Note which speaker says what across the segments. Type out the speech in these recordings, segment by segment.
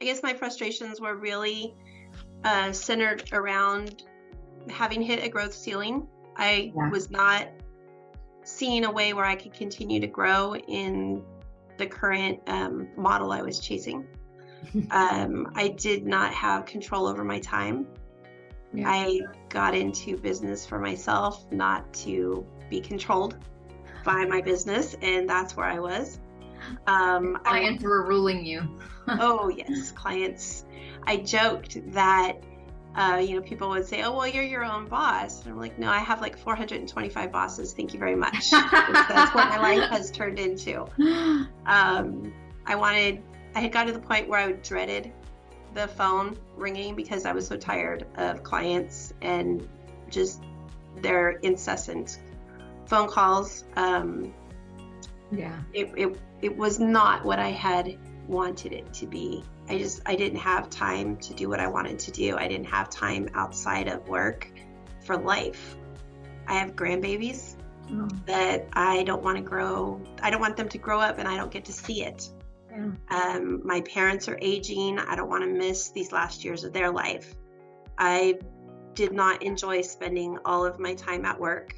Speaker 1: guess my frustrations were really centered around having hit a growth ceiling. I was not seeing a way where I could continue to grow in the current model I was chasing. I did not have control over my time. Yeah. I got into business for myself, not to be controlled by my business, and that's where I was.
Speaker 2: Clients were ruling you.
Speaker 1: Oh yes, clients. I joked that people would say, "Oh, well, you're your own boss." And I'm like, "No, I have like 425 bosses. Thank you very much." That's what my life has turned into. I had gotten to the point where I dreaded the phone ringing because I was so tired of clients and just their incessant phone calls. It was not what I had wanted it to be. I didn't have time to do what I wanted to do. I didn't have time outside of work for life. I have grandbabies that I don't want to grow. I don't want them to grow up and I don't get to see it. Yeah. My parents are aging. I don't want to miss these last years of their life. I did not enjoy spending all of my time at work.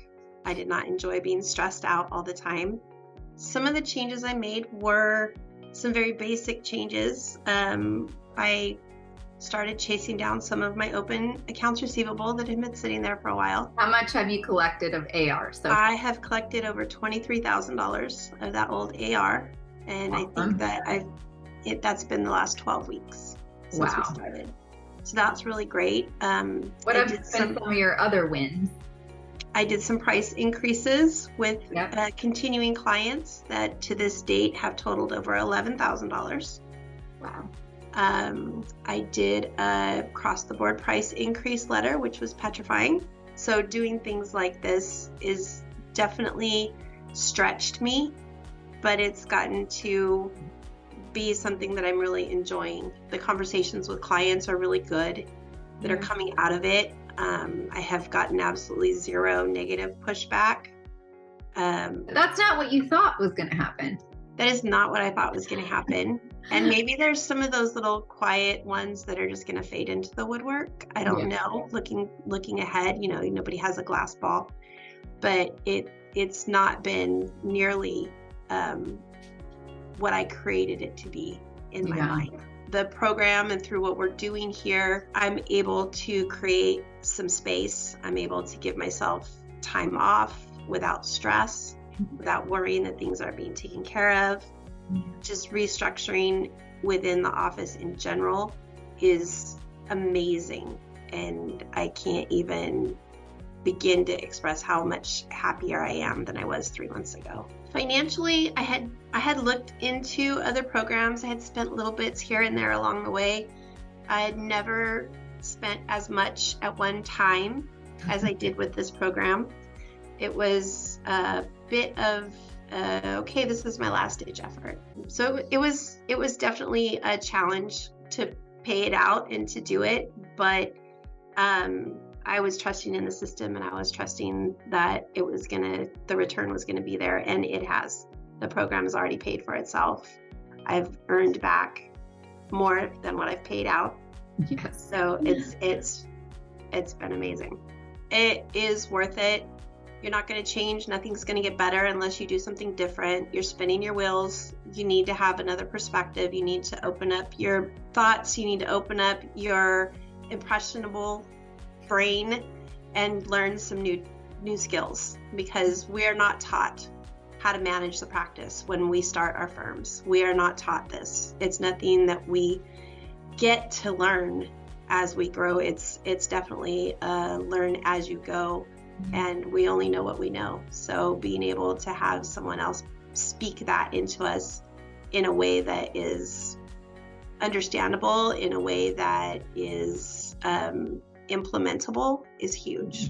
Speaker 1: I did not enjoy being stressed out all the time. Some of the changes I made were some very basic changes. I started chasing down some of my open accounts receivable that had been sitting there for a while.
Speaker 2: How much have you collected of AR?
Speaker 1: I have collected over $23,000 of that old AR. And awesome. I think that that's been the last 12 weeks since we started. So that's really great.
Speaker 2: What have been some of your other wins?
Speaker 1: I did some price increases with continuing clients that to this date have totaled over $11,000.
Speaker 2: Wow.
Speaker 1: I did a across-the-board price increase letter, which was petrifying. So doing things like this is definitely stretched me, but it's gotten to be something that I'm really enjoying. The conversations with clients are really good that are coming out of it. I have gotten absolutely zero negative pushback.
Speaker 2: That's not what you thought was going to happen.
Speaker 1: That is not what I thought was going to happen. And maybe there's some of those little quiet ones that are just going to fade into the woodwork. I don't know. Looking ahead, nobody has a glass ball, but it's not been nearly what I created it to be in my mind. The program and through what we're doing here, I'm able to create some space. I'm able to give myself time off without stress, without worrying that things aren't being taken care of. Just restructuring within the office in general is amazing. And I can't even begin to express how much happier I am than I was 3 months ago. Financially, I had looked into other programs. I had spent little bits here and there along the way. I had never spent as much at one time as I did with this program. It was a bit of okay, this is my last ditch effort. So it was definitely a challenge to pay it out and to do it, but I was trusting in the system and I was trusting that the return was gonna be there, and it has. The program has already paid for itself. I've earned back more than what I've paid out.
Speaker 2: Yes.
Speaker 1: So it's been amazing. It is worth it. You're not going to change. Nothing's going to get better unless you do something different. You're spinning your wheels. You need to have another perspective. You need to open up your thoughts. You need to open up your impressionable brain and learn some new skills, because we are not taught how to manage the practice when we start our firms. We are not taught this. It's nothing that we get to learn as we grow. It's definitely learn as you go. And we only know what we know. So being able to have someone else speak that into us in a way that is understandable, in a way that is implementable, is huge.